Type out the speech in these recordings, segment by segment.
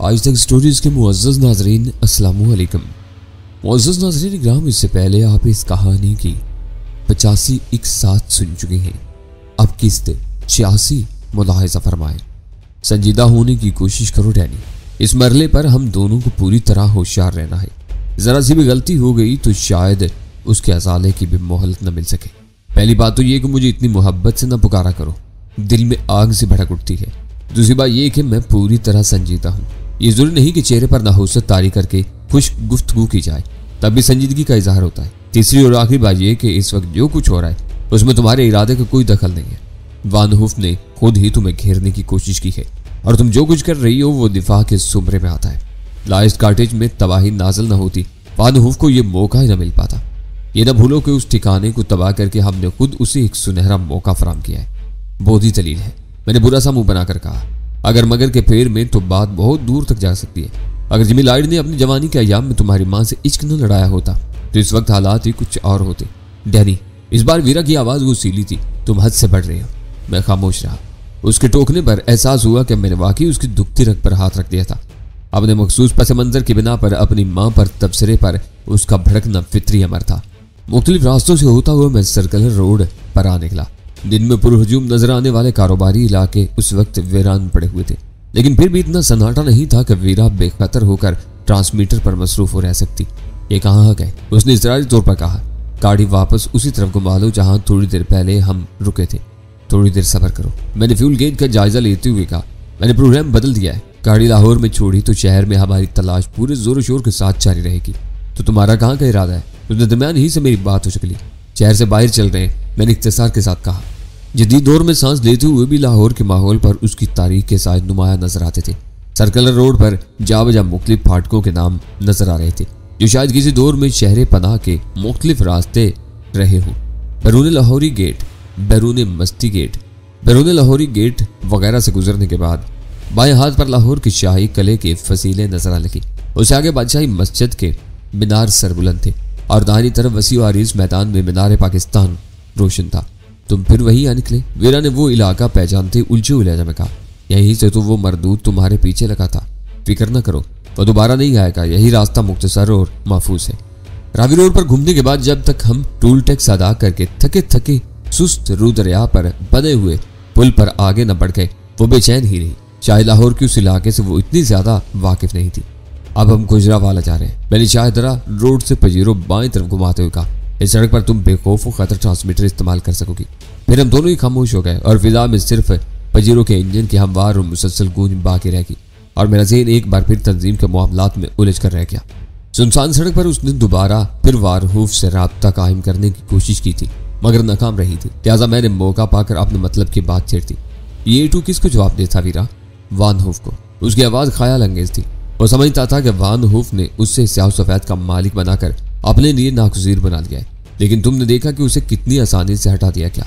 आज तक स्टोरीज के मुअज़्ज़ज़ नाज़रीन अस्सलामु अलैकुम। मुअज़्ज़ज़ नाज़रीन इकराम, इससे पहले आप इस कहानी की 85 एक साथ सुन चुके हैं। अब किस्त 86 मुलाहिज़ा फरमाएं। संजीदा होने की कोशिश करो डैनी, इस मरले पर हम दोनों को पूरी तरह होशियार रहना है। जरा सी भी गलती हो गई तो शायद उसके अजाले की भी मोहलत न मिल सके। पहली बात तो ये कि मुझे इतनी मोहब्बत से न पुकारा करो, दिल में आग से भड़क उठती है। दूसरी बात यह कि मैं पूरी तरह संजीदा हूँ। ये जरूरी नहीं कि चेहरे पर नहुसत तारी करके खुश गुफ्तगू की जाए तब भी संजीदगी का इजहार होता है। तीसरी और आखिरी बात यह कि इस वक्त जो कुछ हो रहा है उसमें तुम्हारे इरादे का कोई दखल नहीं है। वान हुफ ने खुद ही तुम्हें घेरने की कोशिश की है और तुम जो कुछ कर रही हो वो दिफा के जुमरे में आता है। लाइस्ट कार्टेज में तबाही नाजल न होती, वान हुफ को यह मौका ही न मिल पाता। ये न भूलो कि उस ठिकाने को तबाह करके हमने खुद उसे एक सुनहरा मौका फराम किया है। बोधी दलील है। मैंने बुरा सा मुंह बनाकर कहा, अगर मगर के फेर में तो बात बहुत दूर तक जा सकती है। अगर जिमी लाइड ने अपनी जवानी के अयाम में तुम्हारी मां से इश्क न लड़ाया होता तो इस वक्त हालात ही कुछ और होते। डैनी, इस बार वीरा की आवाज वो सीली थी, तुम हद से बढ़ रहे हो। मैं खामोश रहा। उसके टोकने पर एहसास हुआ कि मैंने वाकई उसकी दुखती रग पर हाथ रख दिया था। अपने मखसूस पस मंजर की बिना पर अपनी मां पर तबसरे पर उसका भड़कना फितरी अमर था। मुख्तलिफ रास्तों से होता हुआ मैं सर्कुलर रोड पर आ निकला। दिन में पुरहजूम नजर आने वाले कारोबारी इलाके उस वक्त वीरान पड़े हुए थे, लेकिन फिर भी इतना सन्नाटा नहीं था कि वीरा बेखतर होकर ट्रांसमीटर पर मसरूफ हो रह सकती। ये कहाँ गए? उसने इज़रारी तौर पर कहा। गाड़ी वापस उसी तरफ घुमा लो जहां थोड़ी देर पहले हम रुके थे। थोड़ी देर सब्र करो। मैंने फ्यूल गेज का जायजा लेते हुए कहा। मैंने प्रोग्राम बदल दिया है। गाड़ी लाहौर में छोड़ी तो शहर में हमारी तलाश पूरे जोर शोर के साथ जारी रहेगी। तो तुम्हारा कहाँ का इरादा है? उसने दरमियान ही से मेरी बात हो चली। शहर से बाहर चल रहे हैं, मैंने इख्तिसार के साथ कहा। जदीद दौर में सांस लेते हुए भी लाहौर के माहौल पर उसकी तारीख के साथ नुमाया नजर आते थे। सर्कुलर रोड पर जा बजा मुख्तलिफ फाटकों के नाम नजर आ रहे थे जो शायद किसी दौर में शहर पनाह के मुख्तलिफ रास्ते रहे हों। बैरून लाहौरी गेट, बैरून मस्ती गेट, बैरून लाहौरी गेट वगैरह से गुजरने के बाद बाएं हाथ पर लाहौर की शाही कले के फसीले नजर आने लगी। उससे आगे बादशाही मस्जिद के मीनार सरबुलंद थे और दाहिनी तरफ वसी व आरीज मैदान में मीनार पाकिस्तान रोशन था। तुम फिर वहीं आ निकले। वीरा ने वो इलाका पहचानते उलझे हुए लहजे में कहा। यहीं से तो वो मरदूद तुम्हारे पीछे लगा था। फिक्र न करो, वो दोबारा नहीं आएगा। यही रास्ता मुख्तसर और महफूज है। रावी रोड पर घूमने के बाद जब तक हम टोल टैक्स अदा करके थके थके सुस्त रू दरिया पर बने हुए पुल पर आगे न बढ़ गए वो बेचैन ही रही। शायद लाहौर के उस इलाके से वो इतनी ज्यादा वाकिफ नहीं थी। अब हम गुजरावाला जा रहे हैं। मैंने शाहदरा रोड से पजीरो बाएं तरफ घुमाते हुए कहा। इस सड़क पर तुम बेखौफ व खतर ट्रांसमीटर इस्तेमाल कर सकोगी। फिर हम दोनों ही खामोश हो गए और फिजा में सिर्फ पजीरो के इंजन की हमवार और मुसलसल गूंज बाकी रह गई और मेरा ज़हन एक बार फिर तंजीम के मामलात में उलझ कर रह गया। सुनसान सड़क पर उसने दोबारा फिर वारहूफ से राब्ता कायम करने की कोशिश की थी मगर नाकाम रही थी। लिहाजा मैंने मौका पाकर अपने मतलब की बात छेड़ दी। ये टू किसको जवाब देता वीरा? वान हुफ को। उसकी आवाज़ ख्याल अंगेज थी। वो समझता था कि वान हुफ ने उससे स्याह सफेद का मालिक बनाकर अपने लिए नागुज़ीर बना लिया है, लेकिन तुमने देखा कि उसे कितनी आसानी से हटा दिया। क्या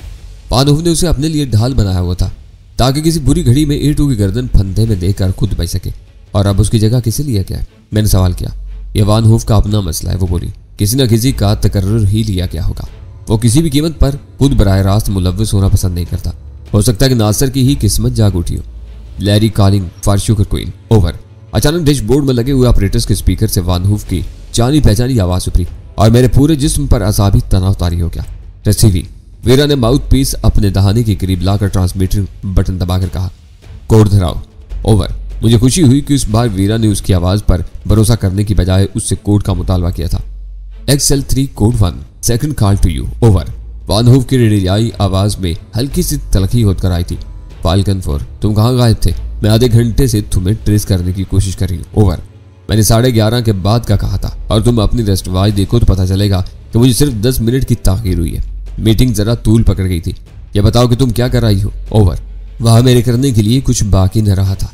वान हुफ ने उसे अपने लिए ढाल बनाया हुआ था ताकि किसी बुरी घड़ी में ए टू की गर्दन फंदे में देकर खुद बच सके, और अब उसकी जगह किसे लिया गया? मैंने सवाल किया। यह वान हुफ का अपना मसला है, वो बोली। किसी न किसी का तकर्रुर ही लिया गया होगा। वो किसी भी कीमत पर खुद बराह रास्त मुलव्वस होना पसंद नहीं करता। हो सकता है कि नासर की ही किस्मत जाग उठी हो। Larry calling for sugar queen, over. अचानक डैशबोर्ड में लगे हुए ऑपरेटर्स के स्पीकर से वान हुफ की जानी पहचानी आवाज उभरी और मेरे पूरे जिस्म पर असाबी तनाव तारी हो गया। रिसीविंग। वीरा ने माउथ पीस अपने दहाने के करीब लाकर ट्रांसमीटर बटन दबाकर कहा, कोड धराओ, ओवर। मुझे खुशी हुई कि इस बार वीरा ने उसकी आवाज पर भरोसा करने की बजाय उससे कोड का मुतालबा किया था। XL3 code 1, second call to you, over. वान हुफ की रेडियाई आवाज में हल्की सी तलखी होकर आई थी। फाल्कन 4, तुम कहाँ गायब थे? मैं आधे घंटे से तुम्हें ट्रेस करने की कोशिश कर रही हूँ, ओवर। मैंने 11:30 के बाद का कहा था और तुम अपनी रेस्ट वॉच देखो तो पता चलेगा कि मुझे सिर्फ 10 मिनट की ताखीर हुई है। मीटिंग जरा तूल पकड़ गई थी। यह बताओ कि तुम क्या कर रही हो, ओवर। वहां मेरे करने के लिए कुछ बाकी न रहा था।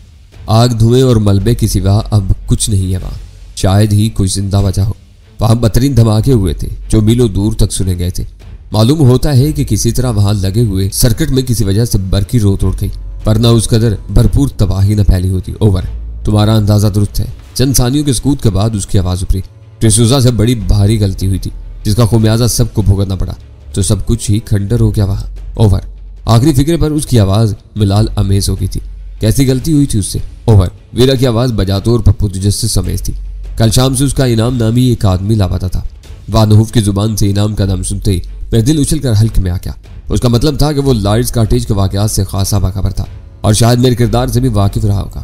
आग, धुएं और मलबे के सिवा अब कुछ नहीं है वहां। शायद ही कोई जिंदा बचा हो। वहां बदतरीन धमाके हुए थे जो मीलों दूर तक सुने गए थे। मालूम होता है कि किसी तरह वहां लगे हुए सर्किट में किसी वजह से बरकी रोत उड़ गई, वरना उस कदर भरपूर तबाही न फैली होती, ओवर। तुम्हारा अंदाजा दुरुस्त है। चंद सानियों के सकूत के बाद उसकी आवाज उभरी। ट्रिसूजा से बड़ी भारी गलती हुई थी जिसका खुमियाजा सबको भुगतना पड़ा, तो सब कुछ ही खंडर हो गया वहां, ओवर। आखिरी फिक्रे पर उसकी आवाज मिलाल अमेज हो गई थी। कैसी गलती हुई थी उससे? ओवर। वीरा की आवाज बजाते और पप्पू तुजस्से समेत थी। कल शाम से उसका इनाम नामी एक आदमी लापता था। वानहूफ की जुबान से इनाम का नाम सुनते ही मेरा दिल उछलकर हल्क में आ गया। उसका मतलब था कि वो लॉर्ड्स कॉटेज के वाकयात से खासा बाखबर था और शायद मेरे किरदार से भी वाकिफ रहा होगा।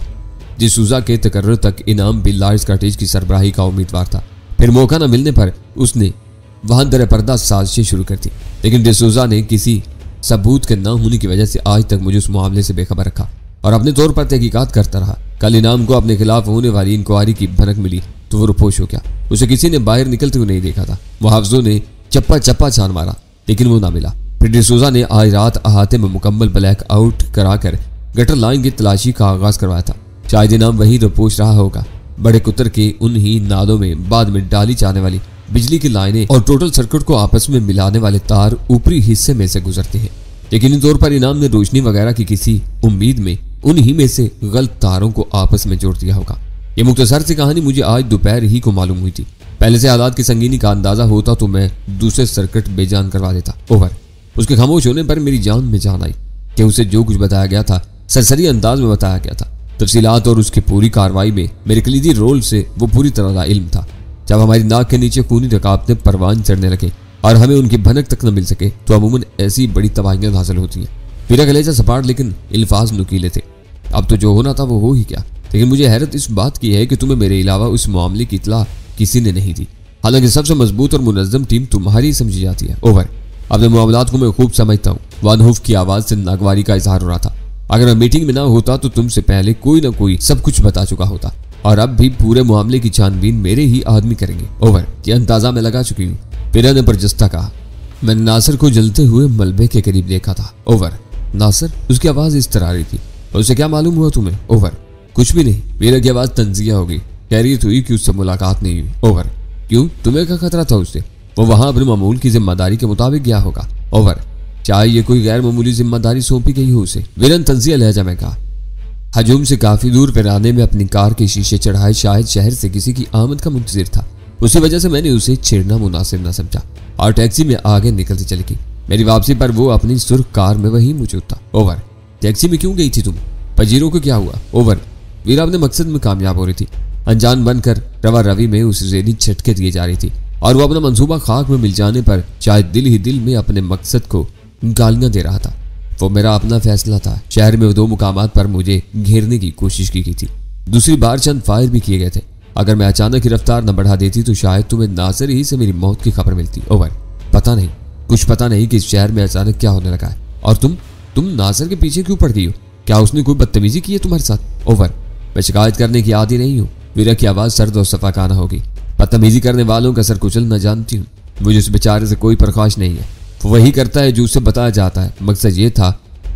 डिसूजा के तकर्रर तक इनाम भी लॉर्ड्स कॉटेज की सरबराही का उम्मीदवार था। फिर मौका न मिलने पर उसने वहां दर पर्दा साजिशें शुरू कर दी, लेकिन डिसूजा ने किसी सबूत के न होने की वजह से आज तक मुझे उस मामले से बेखबर रखा और अपने तौर पर तहकीकात करता रहा। कल इनाम को अपने खिलाफ होने वाली इंक्वायरी की भनक मिली तो वो रुपोश हो गया। उसे किसी ने बाहर निकलते हुए नहीं देखा था। मुहावजों ने चप्पा चप्पा छान मारा लेकिन वो ना मिला। फिर डिसूजा ने आज रात अहाते में मुकम्मल ब्लैक आउट कराकर गटर लाइन की तलाशी का आगाज करवाया था। शायद इनाम वही रुपोश रहा होगा। बड़े कुतर के उन्हीं नालों में बाद में डाली जाने वाली बिजली की लाइनें और टोटल सर्किट को आपस में मिलाने वाले तार ऊपरी हिस्से में से गुजरते हैं। यकीनी तौर पर इनाम ने रोशनी वगैरह की किसी उम्मीद में उन्हीं में से गलत तारों को आपस में जोड़ दिया होगा। ये मुख्तसर सी कहानी मुझे आज दोपहर ही को मालूम हुई थी। पहले से हालात की संगीनी का अंदाजा होता तो मैं दूसरे सर्किट बेजान करवा देता। ओवर। उसके खामोश होने पर मेरी जान में जान आई कि उसे जो कुछ बताया गया था सरसरी अंदाज में बताया गया था। तफसीलात और उसकी पूरी कार्रवाई में मेरे कलीदी रोल से वो पूरी तरह का इल्म था। जब हमारी नाक के नीचे खूनी रकाबतें परवान चढ़ने लगे और हमें उनकी भनक तक न मिल सके तो अमूमन ऐसी बड़ी तबाहियां हासिल होती हैं। मेरा कलेजा सपाट लेकिन अल्फाज नुकीले थे। अब तो जो होना था वो हो ही क्या। लेकिन मुझे हैरत इस बात की है कि तुम्हें मेरे अलावा उस मामले की इत्तला किसी ने नहीं दी, हालांकि सबसे मजबूत और मुनज़्ज़म टीम तुम्हारी समझी जाती है। ओवर। अपने मामलात को मैं खूब समझता हूँ। वानहूफ की आवाज से नागवारी का इजहार हो रहा था। अगर मैं मीटिंग में ना होता तो तुमसे पहले कोई ना कोई सब कुछ बता चुका होता और अब भी पूरे मामले की छानबीन मेरे ही आदमी करेंगे। ओवर। यह अंदाजा मैं लगा चुकी हूँ। पीरा ने बरजस्ता कहा। मैंने नासिर को जलते हुए मलबे के करीब देखा था। ओवर। नासिर? उसकी आवाज इस तरह आ रही थी। उसे क्या मालूम हुआ तुम्हें? ओवर। कुछ भी नहीं। पीरा की आवाज तंजिया हो गई। खैरियत हुई कि उससे मुलाकात नहीं हुई। ओवर। क्यों? तुम्हें क्या खतरा था उससे? वो वहां अपने मामूल की जिम्मेदारी के मुताबिक गया होगा। ओवर। चाहे ये कोई गैर मामूली जिम्मेदारी सौंपी गई हो उसे। विलन तंजिया लहजा में कहा। हजूम से काफी दूर पिराने में अपनी कार के शीशे चढ़ाए शायद शहर से किसी की आमद का मुंतजिर था। उसी वजह से मैंने उसे छेड़ना मुनासिब न समझा और टैक्सी में आगे निकलती चली गई। मेरी वापसी पर वो अपनी सुर्ख कार में वहीं मौजूद था। ओवर। टैक्सी में क्यों गई थी तुम? पजीरो को क्या हुआ? ओवर। वीरा अपने मकसद में कामयाब हो रही थी। अनजान बनकर रवा रवि में उसे ज़हनी झटके दिए जा रही थी और वो अपना मंसूबा खाक में मिल जाने पर शायद दिल ही दिल में अपने मकसद को गालियां दे रहा था। वो मेरा अपना फैसला था। शहर में 2 मुकामात पर मुझे घेरने की कोशिश की गई थी। दूसरी बार चंद फायर भी किए गए थे। अगर मैं अचानक ही रफ्तार न बढ़ा देती तो शायद तुम्हें नासिर ही से मेरी मौत की खबर मिलती। ओवर। पता नहीं, कुछ पता नहीं कि इस शहर में अचानक क्या होने लगा है। और तुम नासिर के पीछे क्यों पड़ गई हो? क्या उसने कोई बदतमीजी की है तुम्हारे साथ? ओवर। मैं शिकायत करने की आदी नहीं हूँ। वीरा की आवाज सर्द और सफाकाना होगी। बदतमीजी करने वालों का सर कुचल न जानती हूँ। मुझे उस बेचारे से कोई प्रकाश नहीं है। वही करता है जो उसे बताया जाता है। मकसद ये था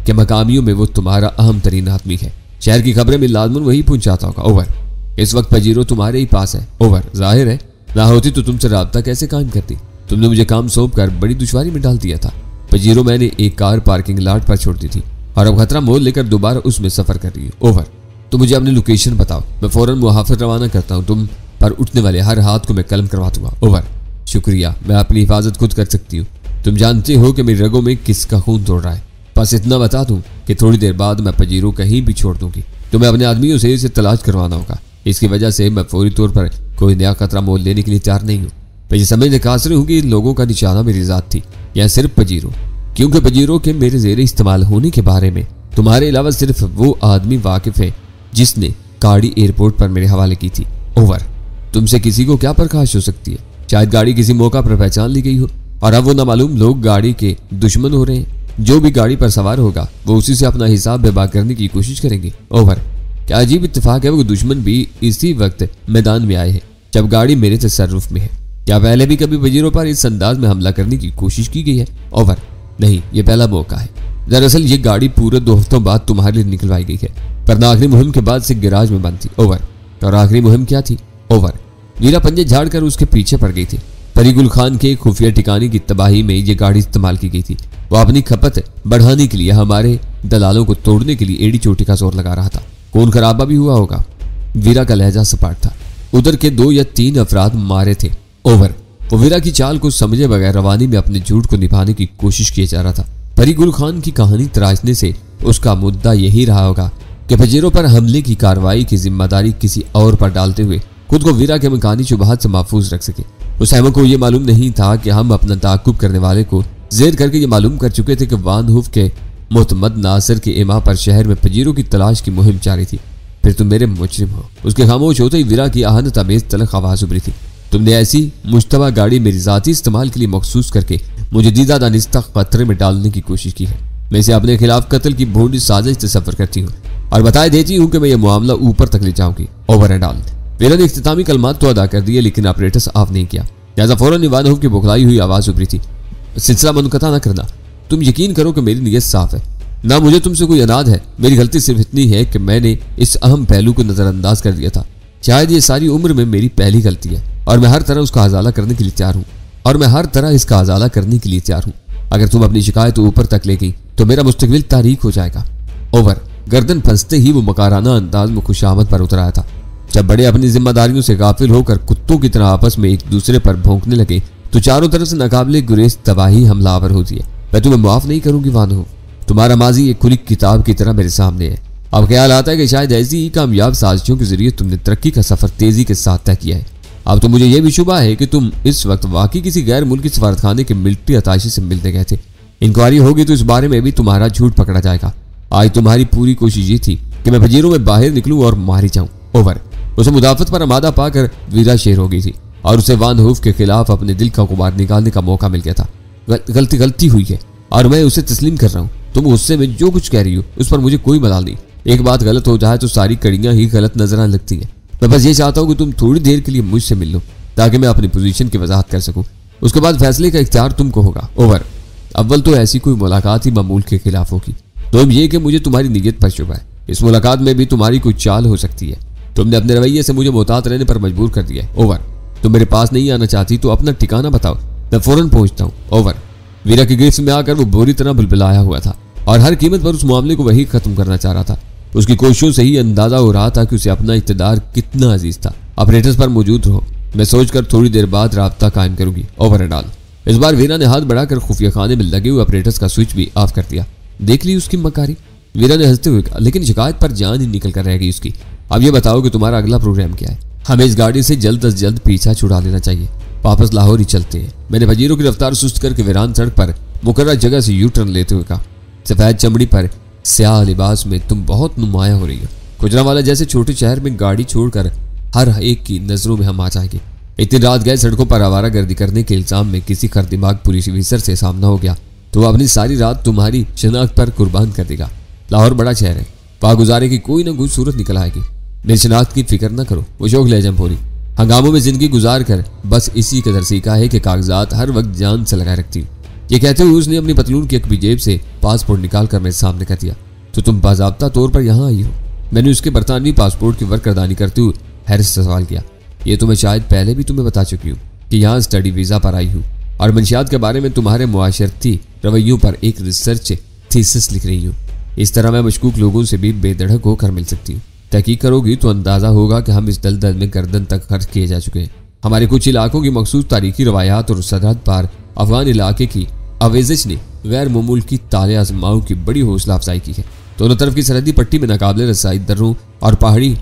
कि मकामियों में वो तुम्हारा अहम तरीन आदमी है। शहर की खबरें भी लाजमन वही पहुंचाता होगा। ओवर। इस वक्त पजीरो तुम्हारे ही पास है। ओवर। जाहिर है ना होती तो तुमसे राब्ता कैसे कायम करती? तुमने मुझे काम सौंप कर बड़ी दुश्वारी में डाल दिया था। पजीरो मैंने एक कार पार्किंग लॉट पर छोड़ दी थी और अब खतरा मोल लेकर दोबारा उसमें सफर कर रही है। ओवर। तो मुझे अपनी लोकेशन बताओ, मैं फौरन मुहाफिज रवाना करता हूँ। तुम पर उठने वाले हर हाथ को मैं कलम करवा दूंगा। ओवर। शुक्रिया, मैं अपनी हिफाजत खुद कर सकती हूँ। तुम जानते हो कि मेरी रगों में किसका खून दौड़ रहा है। बस इतना बता दूं कि थोड़ी देर बाद मैं पजीरो कहीं भी छोड़ दूंगी। तुम्हें अपने आदमियों से इसे तलाश करवाना होगा। इसकी वजह से मैं फौरी तौर पर कोई नया खतरा मोल लेने के लिए तैयार नहीं हूँ। मैं ये समझने कासिर हूँ कि इन लोगों का निशाना मेरी जात थी या सिर्फ पजीरो, क्योंकि पजीरो के मेरे जेर इस्तेमाल होने के बारे में तुम्हारे अलावा सिर्फ वो आदमी वाकिफ है जिसने गाड़ी एयरपोर्ट पर मेरे हवाले की थी। ओवर। तुमसे किसी को क्या प्रकाश हो सकती है? शायद गाड़ी किसी मौका पर पहचान ली गई हो और अब वो नामालूम लोग गाड़ी के दुश्मन हो रहे हैं। जो भी गाड़ी पर सवार होगा वो उसी से अपना हिसाब बेबाक करने की कोशिश करेंगे। ओवर। क्या अजीब इत्तेफाक है, वो दुश्मन भी इसी वक्त मैदान में आए हैं जब गाड़ी मेरे तसर्रुफ में है। क्या पहले भी कभी वजीरों पर इस अंदाज में हमला करने की कोशिश की गई है? ओवर। नहीं, ये पहला मौका है। दरअसल ये गाड़ी पूरे 2 हफ्तों बाद तुम्हारे लिए निकलवाई गई है, पर आखिरी मुहिम के बाद से गिराज में बंद थी। ओवर। और आखिरी मुहिम क्या थी? ओवर। वीरा पंजे झाड़ कर उसके पीछे पड़ गई थी। फरीगुल खान के खुफिया ठिकाने की तबाही में ये गाड़ी इस्तेमाल की गई थी। वो अपनी खपत बढ़ाने के लिए हमारे दलालों को तोड़ने के लिए एड़ी चोटी का जोर लगा रहा था। खून खराबा भी हुआ होगा। वीरा का लहजा सपाट था। उधर के 2 या 3 अफराद मारे थे। ओवर। वो वीरा की चाल को समझे बगैर रवानी में अपने झूठ को निभाने की कोशिश किया जा रहा था। फरीगुल खान की कहानी तराशने से उसका मुद्दा यही रहा होगा कि पजीरों पर हमले की कार्रवाई की जिम्मेदारी किसी और पर डालते हुए खुद को वीरा के मकानी शुबहात से महफूज रख सके। उस अहमद को यह मालूम नहीं था कि हम अपना ताकुब करने वाले को जेर करके ये मालूम कर चुके थे कि वान हुफ के मोहतमद नासिर के इमा पर शहर में पजीरों की तलाश की मुहिम जारी थी। फिर तुम मेरे मुजरिम हो। उसके खामोश होते ही वीरा की आहनत अमेज तलख आवाज उभरी थी। तुमने ऐसी मुश्तबा गाड़ी मेरी जाती इस्तेमाल के लिए मखसूस करके मुझे दीदा दानिस्ता खतरे में डालने की कोशिश की है। मैं इसे अपने खिलाफ कत्ल की भोंडी साजिश तसव्वुर करती हूँ और बताए देती हूँ कि मैं यह मामला ऊपर तक ले जाऊंगी। Over and all. वीरा ने इख्तितामी कलमात तो अदा कर दिए लेकिन ऑपरेटर्स ऑफ नहीं किया। लिहाजा फौरन वान हुफ की बुखलाई हुई आवाज उभरी थी। सिलसिला मुनक़ता न करना। तुम यकीन करो कि मेरी नीयत साफ है, ना मुझे तुमसे कोई अनाद है। मेरी गलती सिर्फ इतनी है कि मैंने इस अहम पहलू को नजरअंदाज कर दिया था। शायद ये सारी उम्र में मेरी पहली गलती है और मैं हर तरह उसका अजाला करने के लिए तैयार हूँ। अगर तुम अपनी शिकायत ऊपर तक ले गई तो मेरा मुस्तकबिल तारीख हो जाएगा। ओवर। गर्दन फंसते ही वो मकाराना अंदाज में खुशामद पर उतर आया था। जब बड़े अपनी जिम्मेदारियों से गाफिल होकर कुत्तों की तरह आपस में एक दूसरे पर भौंकने लगे तो चारों तरफ से नाकाबिले गुरेज तबाही हमलावर होती है। मैं तुम्हें माफ नहीं करूंगी वान हुफ। तुम्हारा माजी एक खुली किताब की तरह मेरे सामने है। अब ख्याल आता है कि शायद ऐसी ही कामयाब साजिशों के जरिए तुमने तरक्की का सफर तेजी के साथ तय किया है। अब तो मुझे यह भी शुबा है कि तुम इस वक्त वाकई किसी गैर मुल्की सफारतखाने के मिलिट्री अताशी से मिलने गए थे। इंक्वायरी होगी तो इस बारे में भी तुम्हारा झूठ पकड़ा जाएगा। आज तुम्हारी पूरी कोशिश ये थी कि मैं फजीरों में बाहर निकलूं और मारी जाऊं। ओवर। उसे मुदाफत पर आमादा पाकर वीरा शेर हो गई थी और उसे वान हुफ के खिलाफ अपने दिल का गुबार निकालने का मौका मिल गया था। गलती हुई है और मैं उसे तस्लीम कर रहा हूँ। तुम गुस्से में जो कुछ कह रही हो उस पर मुझे कोई मलाल नहीं। एक बात गलत हो जाए तो सारी कड़ियां ही गलत नजर आने लगती हैं। मैं बस ये चाहता हूँ कि तुम थोड़ी देर के लिए मुझसे मिल लो ताकि मैं अपनी पोजीशन की वजाहत कर सकूं। उसके बाद फैसले का इख्तियार तुमको होगा। ओवर। अव्वल तो ऐसी कोई मुलाकात ही मामूल के खिलाफ होगी। तो ये कि मुझे तुम्हारी नीयत पर शुबा है। इस मुलाकात में भी तुम्हारी कोई चाल हो सकती है। तुमने अपने रवैये से मुझे मोहतात रहने पर मजबूर कर दिया है। ओवर। तुम मेरे पास नहीं आना चाहती तो अपना ठिकाना बताओ, मैं फौरन पहुंचता हूँ। ओवर। वीरा की गिरफ्त में आकर वो बुरी तरह बुलबुलाया हुआ था और हर कीमत पर उस मामले को वही खत्म करना चाह रहा था। उसकी कोशिशों से ही अंदाजा हो रहा था कि उसे अपना इक़्तिदार कितना अजीज था। ऑपरेटर्स पर मौजूद रहो, मैं सोचकर थोड़ी देर बाद राब्ता कायम करूंगी। Over and all. इस बार वीरा ने हाथ बढ़ाकर खुफिया खाने में लगे हुए ऑपरेटर्स का स्विच भी ऑफ कर दिया। देख ली उसकी मकारी। वीरा ने हंसते हुए कहा, लेकिन शिकायत पर जान ही निकल कर रह गई उसकी। अब ये बताओ कि तुम्हारा अगला प्रोग्राम क्या है? हमें इस गाड़ी से जल्द अज जल्द पीछा छुड़ा लेना चाहिए। वापस लाहौर ही चलते हैं। मैंने फजीरों की रफ्तार सुस्त करके वीरान सड़क पर मुकर्रर जगह से यू टर्न लेते हुए कहा, सफेद चमड़ी पर स्याह लिबास में तुम बहुत नुमाया हो रही हो। गुजरांवाला जैसे छोटे शहर में गाड़ी छोड़कर हर एक की नजरों में हम आ जाएंगे। इतनी रात गए सड़कों पर आवारा गर्दी करने के इल्जाम में किसी खरदिमाग पुलिस ऑफिसर से सामना हो गया तो वह अपनी सारी रात तुम्हारी शनाख्त पर कुर्बान कर देगा। लाहौर बड़ा शहर है, वहां गुजारे की कोई ना कोई सूरत निकल आएगी। मेरी शनाख्त की फिक्र न करो, वो शौक ले जमपोरी हंगामों में जिंदगी गुजार कर बस इसी कदर सीखा है कि कागजात हर वक्त जान से लगाए रखती हूँ। ये कहते हुए उसने अपनी पतलून की अकबी जेब से पासपोर्ट निकाल कर मेरे सामने कर दिया। तो तुम बाज़ाब्ता तौर पर यहाँ आई हो? मैंने उसके बरतानवी पासपोर्ट की वर्करदानी करते हुए हैरिस से सवाल किया। ये तो मैं शायद पहले भी तुम्हें बता चुकी हूँ कि यहाँ स्टडी वीज़ा पर आई हूँ और मंशियात के बारे में तुम्हारे मुआशरती रवैयों पर एक रिसर्च थीसिस लिख रही हूँ। इस तरह मैं मशकूक लोगों से भी बेधड़क होकर मिल सकती हूँ। तहकीक करोगी तो अंदाजा होगा कि हम इस दलदल में गर्दन तक खर्च किए जा चुके हैं। हमारे कुछ इलाकों की मखसूस तारीखी रवायात और सरहद पार अफगान इलाके की अवेजिश ने गैर मामूल की ताले आजमाओं की बड़ी हौसला अफजाई की है। दोनों तरफ की सरहदी पट्टी में नाकाबिले रसाई दर्रों और पहाड़ी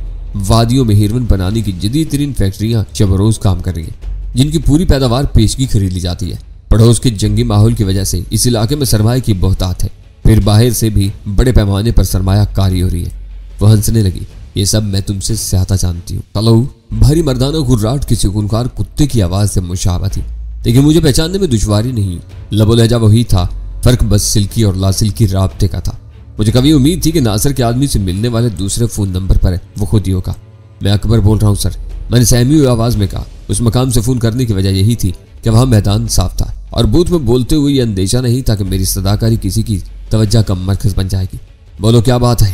वादियों में हेरोइन बनाने की जदीद तरीन फैक्ट्रियां शब रोज काम कर रही हैं, जिनकी पूरी पैदावार पेशगी खरीद ली जाती है। पड़ोस के जंगी माहौल की वजह से इस इलाके में सरमाए की बहुतात है। फिर बाहर से भी बड़े पैमाने पर सरमाया कारी हो रही है। वह हंसने लगी। ये सब मैं तुमसे ज्यादा जानती हूँ। हेलो। भारी मर्दाना गुर्राट किसी गुनकार कुत्ते की आवाज से मुशाबा थी, लेकिन मुझे पहचानने में दुश्वारी नहीं। लबो लहजा वही था, फर्क बस सिल्की और लासिल्की राब्ते का था। मुझे कभी उम्मीद थी कि नासिर के आदमी से मिलने वाले दूसरे फोन नंबर पर वो खुद ही होगा। मैं अकबर बोल रहा हूँ सर, मैंने सहमी हुई आवाज में कहा। उस मकाम से फोन करने की वजह यही थी कि वहां मैदान साफ था और बूथ में बोलते हुए यह अंदेशा नहीं था कि मेरी सदाकारी किसी की तवज्जो का मरकज बन जाएगी। बोलो क्या बात है?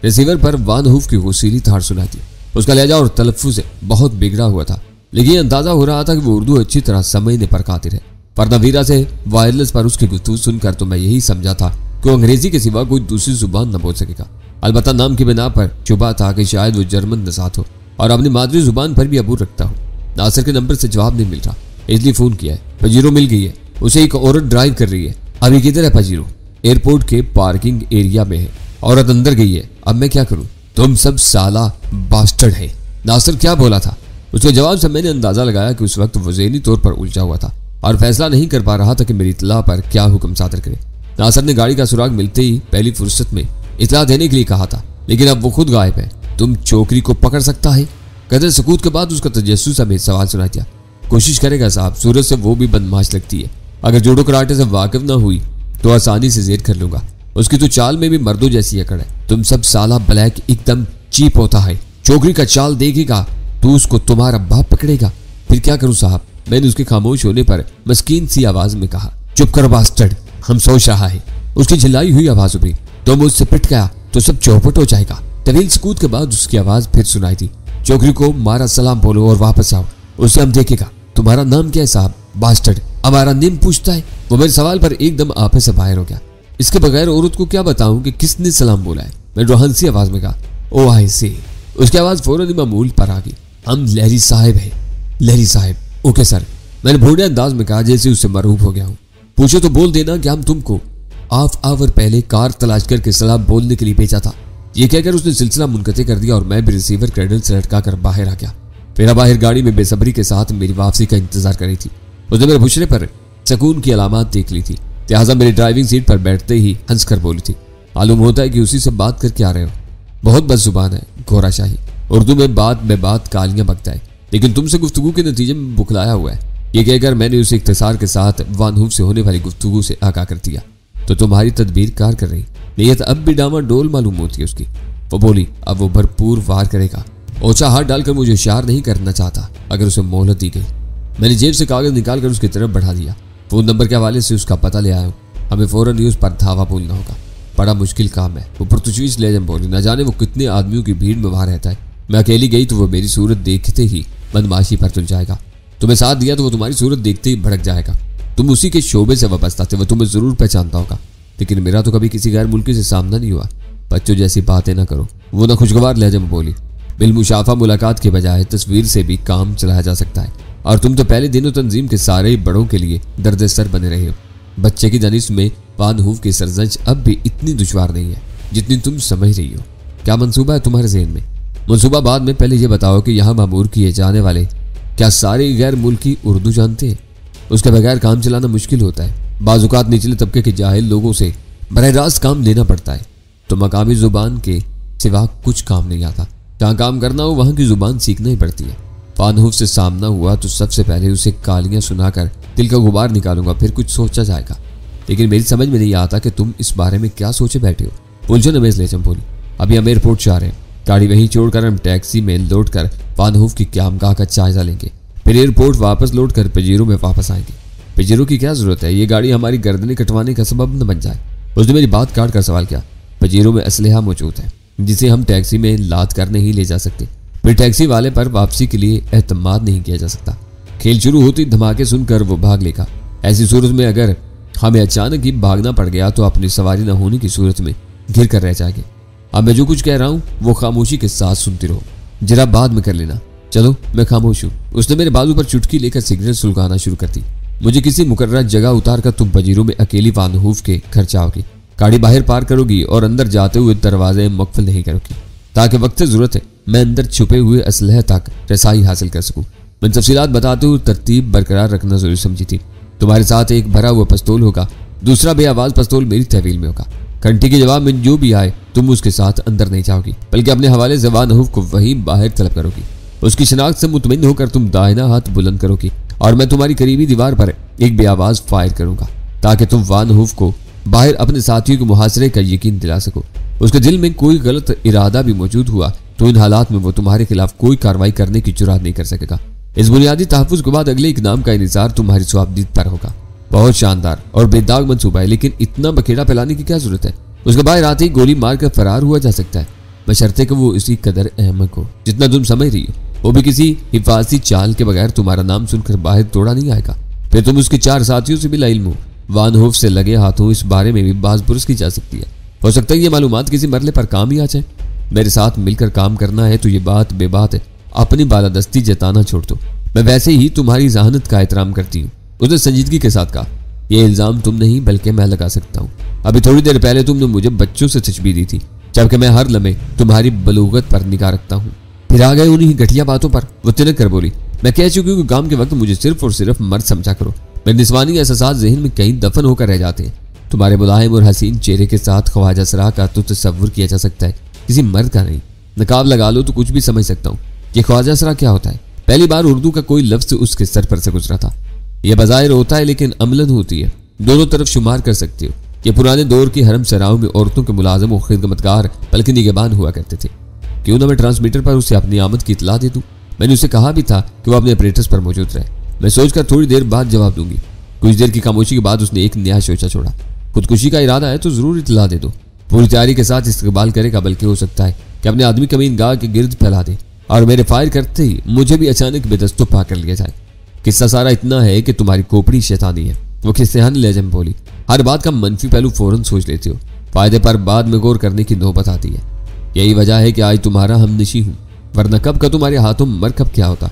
रिसीवर पर वान हुफ की वसीली तार सुनाई दी। उसका लहजा और तलफ्फुज़ बहुत बिगड़ा हुआ था, लेकिन अंदाजा हो रहा था कि वो उर्दू अच्छी तरह समझने पर कातिर है। वरना वीरा से वायरलेस पर उसकी गुफ्तगू सुनकर तो मैं यही समझा था कि वो अंग्रेजी के सिवा कोई दूसरी जुबान न बोल सकेगा। अलबत्ता नाम की बिना पर शुबा था कि शायद वो जर्मन नसात हो और अपनी मादरी जुबान पर भी अबूर रखता हो। नासिर के नंबर से जवाब नहीं मिल रहा, इसलिए फोन किया है। पजीरो मिल गई है, उसे एक औरत ड्राइव कर रही है। अभी किधर है पजीरो? एयरपोर्ट के पार्किंग एरिया में है। औरत अंदर गई है, अब मैं क्या करूं? तुम सब साला बास्टर्ड है। नासिर क्या बोला था? उसके जवाब से मैंने अंदाजा लगाया कि उस वक्त वो ज़हनी तौर पर उलझा हुआ था और फैसला नहीं कर पा रहा था कि मेरी इत्तला पर क्या हुक्म सादर करे। नासिर ने गाड़ी का सुराग मिलते ही पहली फुर्सत में इत्तला देने के लिए कहा था, लेकिन अब वो खुद गायब है। तुम चोकरी को पकड़ सकता है? कदर सकूत के बाद उसका तजस्सुस हमें सवाल सुना दिया। कोशिश करेगा साहब, सूरत से वो भी बदमाश लगती है। अगर जूडो कराटे से वाकिफ ना हुई तो आसानी से जेर कर लूंगा। उसकी तो चाल में भी मर्दों जैसी अकड़ है। तुम सब साला ब्लैक एकदम चीप होता है। चोकरी का चाल देखेगा तो उसको तुम्हारा बाप पकड़ेगा। फिर क्या करूं साहब? मैंने उसके खामोश होने पर मस्कीन सी आवाज में कहा, चुप कर बास्टर्ड, हम सोच रहा है। उसकी झिल्लाई हुई आवाज उभरी, तो मुझसे पिट गया तो सब चौपट हो जाएगा। तवील सकूत के बाद उसकी आवाज फिर सुनाई दी, चोकरी को मारा सलाम बोलो और वापस आओ, उसे हम देखेगा। तुम्हारा नाम क्या है साहब? बास्टर्ड हमारा नेम पूछता है। वो मेरे सवाल पर एकदम आपे से बाहर हो गया। इसके बगैर औरत को क्या बताऊं कि किसने सलाम बोला है? मैं रोहन सी आवाज में कहा, ओ आई सी। उसकी आवाज फौरन ही मामूल पर आ गई, हम लहरी साहब है। लहरी साहब, ओके सर। मैंने भोड़े अंदाज में कहा जैसे उससे मरूफ हो गया हूं। पूछो तो बोल देना कि हम तुमको हाफ आवर पहले कार तलाश करके सलाम बोलने के लिए भेजा था। ये कहकर उसने सिलसिला मुनक़ते कर दिया और मैं भी रिसीवर क्रेडल से लटका कर बाहर आ गया। मेरा बाहर गाड़ी में बेसब्री के साथ मेरी वापसी का इंतजार कर रही थी। उसने मेरे बुशरे पर सकून की अलामत देख ली थी, लिहाजा मेरी ड्राइविंग सीट पर बैठते ही हंस कर बोली थी, मालूम होता है कि उसी से बात करके आ रहे हो। बहुत बदजुबान है, घोड़ा शाही। उर्दू में बात कालियां बकता है, लेकिन तुमसे गुफ्तगू के नतीजे में बुखलाया हुआ है। ये कहकर मैंने उसे इख्तिसार के साथ वानहूफ से होने वाली गुफ्तगू से आगाह कर दिया। तो तुम्हारी तदबीर कार कर रही, नीयत अब भी डामा डोल मालूम होती है उसकी। वो बोली, अब वो भरपूर वार करेगा। ओछा हाथ डालकर मुझे इशार नहीं करना चाहता अगर उसे मोहलत दी गई। मैंने जेब से कागज निकालकर उसकी तरफ बढ़ा दिया। फोन नंबर के हवाले से उसका पता ले आया हूँ। हमें फौरन ही उस पर धावा बोलना होगा। बड़ा मुश्किल काम है। वो पुर्तगालीज लहजे में बोली, न जाने वो कितने आदमियों की भीड़ में वहां रहता है। मैं अकेली गई तो वो मेरी सूरत देखते ही बदमाशी पर तुल जाएगा। तुम्हें साथ दिया तो वो तुम्हारी सूरत देखते ही भड़क जाएगा। तुम उसी के शोबे से वाबस्ता थे, वो तुम्हें जरूर पहचानता होगा। लेकिन मेरा तो कभी किसी गैर मुल्की से सामना नहीं हुआ। बच्चों जैसी बातें ना करो। वो ना खुशगवार लहजे में बोली, बिलमुशाफा मुलाकात के बजाय तस्वीर से भी काम चलाया जा सकता है। और तुम तो पहले दिनों तंजीम के सारे बड़ों के लिए दर्द सर बने रहे हो। बच्चे की दानिश में वानहूफ की सरजंश अब भी इतनी दुश्वार नहीं है जितनी तुम समझ रही हो। क्या मंसूबा है तुम्हारे ज़हन में? मंसूबा बाद में, पहले ये बताओ कि यहाँ मामूर किए जाने वाले क्या सारे गैर मुल्की उर्दू जानते हैं? उसके बगैर काम चलाना मुश्किल होता है। बाजुकात निचले तबके के जाहिल लोगों से बरह रास्त काम लेना पड़ता है, तो मकामी जुबान के सिवा कुछ काम नहीं आता। जहाँ काम करना हो वहाँ की जुबान सीखना ही पड़ती है। वानहूफ से सामना हुआ तो सबसे पहले उसे गालियां सुनाकर दिल का गुबार निकालूंगा, फिर कुछ सोचा जाएगा। लेकिन मेरी समझ में नहीं आता कि तुम इस बारे में क्या सोचे बैठे हो। उलझन अमेज लेजम बोली, अभी हम एयरपोर्ट जा रहे हैं। गाड़ी वहीं छोड़कर हम टैक्सी में लौट कर वानहूफ की क़यामगाह का जायजा लेंगे। फिर एयरपोर्ट वापस लौट कर पेजीरो में वापस आएंगे। पेजीरो की क्या जरूरत है? ये गाड़ी हमारी गर्दनें कटवाने का सबब न बन जाए। उसने मेरी बात काट कर सवाल किया। पेजीरो में असलहा मौजूद है जिसे हम टैक्सी में लाद कर नहीं ले जा सकते। फिर टैक्सी वाले पर वापसी के लिए एतमाद नहीं किया जा सकता। खेल शुरू होती धमाके सुनकर वो भाग लेगा। ऐसी सूरत में अगर हमें अचानक ही भागना पड़ गया तो अपनी सवारी न होने की सूरत में घिर कर रह जाएंगे। अब मैं जो कुछ कह रहा हूँ वो खामोशी के साथ सुनती रहो, जरा बाद में कर लेना। चलो मैं खामोश हूँ। उसने मेरे बाजू पर चुटकी लेकर सिगरेट सुलगाना शुरू कर दी। मुझे किसी मुकर्रर जगह उतार कर तुम पजीरों में अकेली वानहूफ के घर जाओगी। गाड़ी बाहर पार करोगी और अंदर जाते हुए दरवाजे मकफल नहीं करोगी, ताकि वक्त जरूरत है मैं अंदर छुपे हुए असलहे तक रसाई हासिल कर सकूं। मैंने तफसीलात बताते हुए तरतीब बरकरार रखना जरूरी समझी थी। तुम्हारे साथ एक भरा हुआ पिस्तौल होगा, दूसरा बेआवाज पिस्तौल मेरी तहवील में होगा। घंटी के जवाब में जो भी आए तुम उसके साथ अंदर नहीं जाओगी, बल्कि अपने हवाले से वानहूफ को वहीं बाहर तलब करोगी। उसकी शिनाख्त से मुतमईन होकर तुम दाहिना हाथ बुलंद करोगी और मैं तुम्हारी करीबी दीवार पर एक बेआवाज फायर करूंगा, ताकि तुम वानहूफ को बाहर अपने साथियों के मुहासरे का यकीन दिला सको। उसके दिल में कोई गलत इरादा भी मौजूद हुआ तो इन हालात में वो तुम्हारे खिलाफ कोई कार्रवाई करने की जुर्रत नहीं कर सकेगा। इस बुनियादी तहफ़्फ़ुज़ के बाद अगले इक़दाम का इंतजार तुम्हारी स्वाबदीद पर होगा। बहुत शानदार और बेदाग मंसूबा है, लेकिन इतना बखेड़ा फैलाने की क्या जरूरत है? उसके बाहर आते ही गोली मार कर फरार हुआ जा सकता है, बशर्ते कि वो इसी कदर अहमक हो जितना तुम समझ रही हो। वो भी किसी हिफाजती चाल के बगैर तुम्हारा नाम सुनकर बाहर तोड़ा नहीं आएगा। फिर तुम उसके 4 साथियों से भी लाइल्म हो। वानहूफ से लगे हाथों इस बारे में भी बाज़ पुरस की जा सकती है। हो सकता है ये मालूमात किसी मरले पर काम ही आ जाए। मेरे साथ मिलकर काम करना है तो ये बात बेबात है, अपनी बालादस्ती जताना छोड़ दो। मैं वैसे ही तुम्हारी जहानत का एहतराम करती हूँ। उसने संजीदगी के साथ कहा, ये इल्जाम तुम नहीं बल्कि मैं लगा सकता हूँ। अभी थोड़ी देर पहले तुमने मुझे बच्चों से तशबीह दी थी, जबकि मैं हर लम्हे तुम्हारी बलूगत पर निगाह रखता हूँ। फिर आ गए उन्हीं घटिया बातों पर। वो तिनक कर बोली, मैं कह चुकी हूँ कि काम के वक्त मुझे सिर्फ और सिर्फ मर्द समझा करो। मेरे निस्वानी एहसास ज़हन में कहीं दफन होकर रह जाते हैं। तुम्हारे मुलायम और हसीन चेहरे के साथ ख्वाजा सरा का तो तस्वुर किया जा सकता है, किसी मर्द का नहीं। नकाब लगा लो तो कुछ भी समझ सकता हूँ। ये ख्वाजा सरा क्या होता है? पहली बार उर्दू का कोई लफ्ज उसके सर पर से गुजरा था। यह बज़ाहिर होता है लेकिन अमलन होती है, दोनों तरफ शुमार कर सकते हो। ये पुराने दौर की हरम सराओं में औरतों के मुलाजिम और खिदमतगार बल्कि निगहबान हुआ करते थे। क्यों ना मैं ट्रांसमीटर पर उसे अपनी आमद की इतला दे दूं? मैंने उसे कहा भी था कि वो अपने ऑपरेटर्स पर मौजूद रहे। मैं सोचकर थोड़ी देर बाद जवाब दूंगी। कुछ देर की खामोशी के बाद उसने एक नया सोचा छोड़ा। खुदकुशी का इरादा है तो जरूर इतला दे दो। पूरी तैयारी के साथ इस्तेकबाल करेगा, बल्कि हो सकता है कि अपने आदमी कमीन गाह के गिर्द फैला दे और मेरे फायर करते ही मुझे भी अचानक बेदस्तों पा कर लिया जाए। किस्सा सारा इतना है कि तुम्हारी खोपड़ी शैतानी है। वो किस्सेहानी लहजे में बोली, हर बात का मनफी पहलू फौरन सोच लेते हो, फायदे पर बाद में गौर करने की नौबत आती है। यही वजह है कि आज तुम्हारा हमनशी हूं, वरना कब का तुम्हारे हाथों मरकब क्या होता।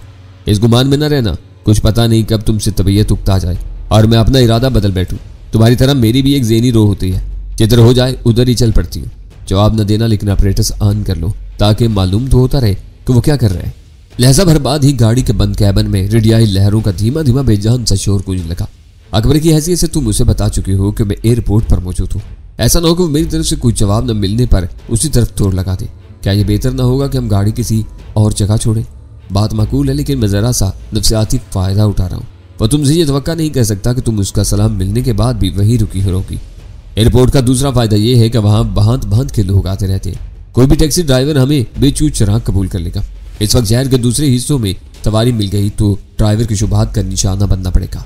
इस गुमान में न रहना, कुछ पता नहीं कब तुमसे तबीयत उकता जाए और मैं अपना इरादा बदल बैठूं। तुम्हारी तरह मेरी भी एक ज़हनी रोह होती है, जिधर हो जाए उधर ही चल पड़ती हूँ। जवाब न देना, लेकिन ऑपरेटर्स ऑन कर लो ताकि मालूम तो होता रहे कि वो क्या कर रहे हैं। लहजा भर बाद ही गाड़ी के बंद कैबन में रेडियाई लहरों का धीमा धीमा बेजान सा शोर गूंजने लगा। अकबर की हैसियत से तुम उसे बता चुकी हो कि मैं एयरपोर्ट पर मौजूद हूँ। ऐसा ना हो कि मेरी तरफ से कोई जवाब न मिलने पर उसी तरफ तोड़ लगा दे। क्या यह बेहतर ना होगा कि हम गाड़ी किसी और जगह छोड़ें? बात माकूल है, लेकिन मैं जरा सा नफ्सियाती फायदा उठा रहा हूँ। वह तुमसे ये तवक्का नहीं कर सकता कि तुम उसका सलाम मिलने के बाद भी वहीं रुकी रहोगी। एयरपोर्ट का दूसरा फायदा यह है कि वहां भांत भांत के लोग आते रहते हैं। कोई भी टैक्सी ड्राइवर हमें बेचूत चराग कबूल कर लेगा। इस वक्त शहर के दूसरे हिस्सों में सवारी मिल गई तो ड्राइवर की शुबहात का निशाना बनना पड़ेगा।